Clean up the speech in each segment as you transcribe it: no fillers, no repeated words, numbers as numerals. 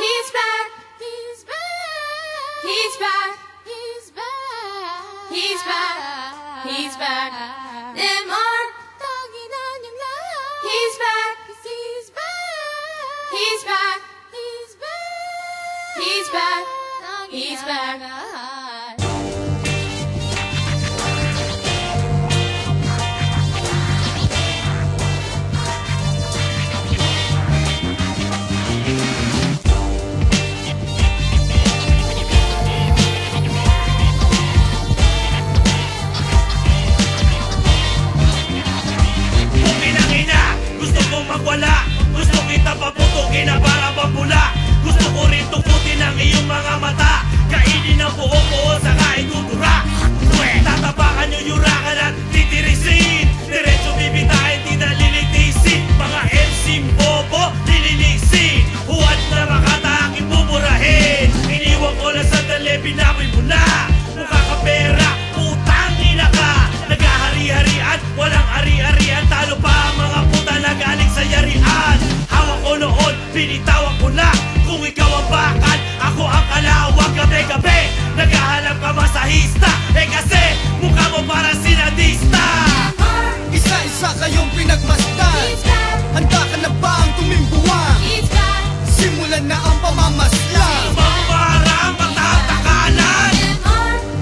He's back. He's back. He's back. He's back. He's back. He's back. Lemon. He's back. He's back. He's back. He's back. He's back. He's back. Magwala, gusto kita paputukin na para mapula. Gusto ko rin tukutin ang iyong mga mata, kainin ang buo-buo saka itutura. Tatapakan yung yurakan at titirisin, diretso bibitahin, di na lilitisin. Mga MC bobo, nililisin, huwad na makataking buburahin. Iniwan ko na sandali, binaboy mo na. Mukha ka pera, putang ina ka. Naghahari-harian, walang ari-arian, talo pa ang mga puta na galing sa yarian. Hawak ko noon, binitawan ko na. Kung ikaw ang bakal, ako ang kalawag. Gabi-gabi, naghahanap ka masahista. Eh kasi, mukha mo para sinadista. Isa-isa kayong pinagmasdan. Handa ka na ba ang tumimbuhan? Simulan na ang pamamaslan. Mamarang matatakalan,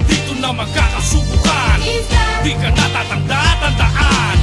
dito na magkakasubukan. Di ka natatanda-tandaan.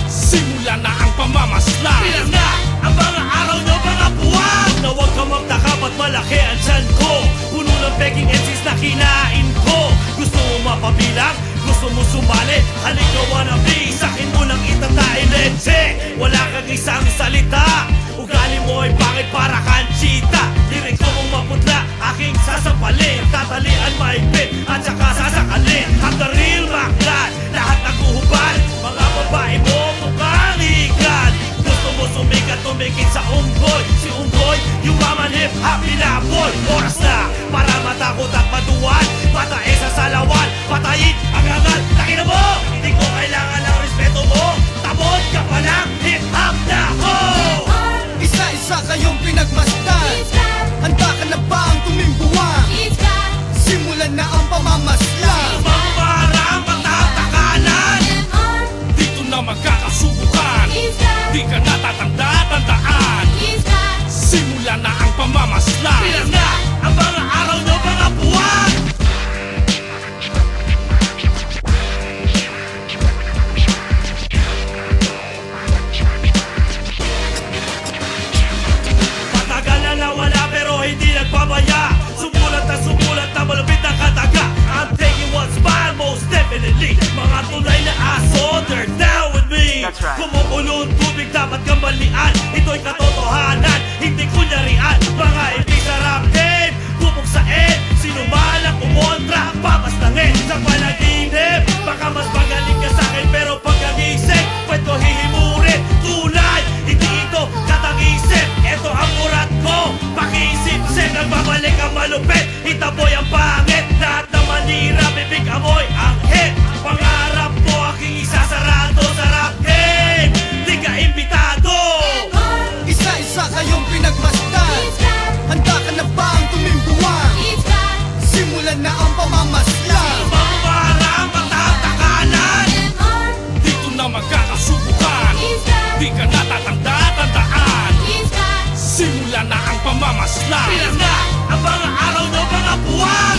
Simula na ang pamamaslan. bilang na ang mga araw nyo, mga buwan. Na huwag ka magtaka ba't malaki ang tiyan ko. Puno ng peking ensis na kinain ko. Gusto mo mapabilang? Gusto mo sumali? Halika wannabe, sa'kin mo lang itatain leche. Wala kang isang salita, ugali mo ay pangit para kang cheetah. Direkto mong maputla, aking sasampalin. Tatalian maigpit at saka sasakalin. Ang the real maklan, lahat naghuhubad. Mga babae mo mukhang higan. Gusto mo sumikat, tumikit sa unggoy. Si unggoy, yung maman hip-hop inaboy. Oras na para matakot at maduwan. Patae sa salawan, patayin ang angal. Takina mo, hindi ko kailangan ng respeto mo. Tabot ka pa lang, hip-hop na ako. Isa-isa kayong pinagmasdan. Handa ka na ba ang tumimbuhan? Simulan na ang pamamaslan. Mamarang matatakalan, Dito na magkakasubukan. Di ka natatanda-tandaan. Simula na ang pamamaslan. bilang na ang mga araw nyo, mga buwan. Matagal na nawala pero hindi nagpabaya. Sumulat na malupit na kataga. I'm taking what's mine most definitely. Mga tunay na aso, they're down with me. That's right. Kumukulong tubig, dapat kambalian. Ito'y katotohanan, hindi kunyarian. Mga ibig sa rap game, bubuksain. Sino man ang kumontra, papastangin. Sa panaginip, baka mas magaling ka sa'kin. Pero pagkagising, pwede ko hihimurin. Tunay, hindi ito katangisip. Ito ang urat ko, pakiisip-sip. Nagbabalik ang malupit, itaboy ang pangit. Lahat na manira, bibig amoy ang hit. Pangarap mo aking isasarado sa rap game. Di ka imbitado. Isa-isa kayong pinagmasdan. Handa ka na ba ang tumimbuhan? Simulan na ang pamamaslan. Mamarang matatakalan, Dito na magkakasubukan. Di ka natatanda-tandaan. Simula na ang pamamaslan. bilang na ang mga araw nyo, mga buwan.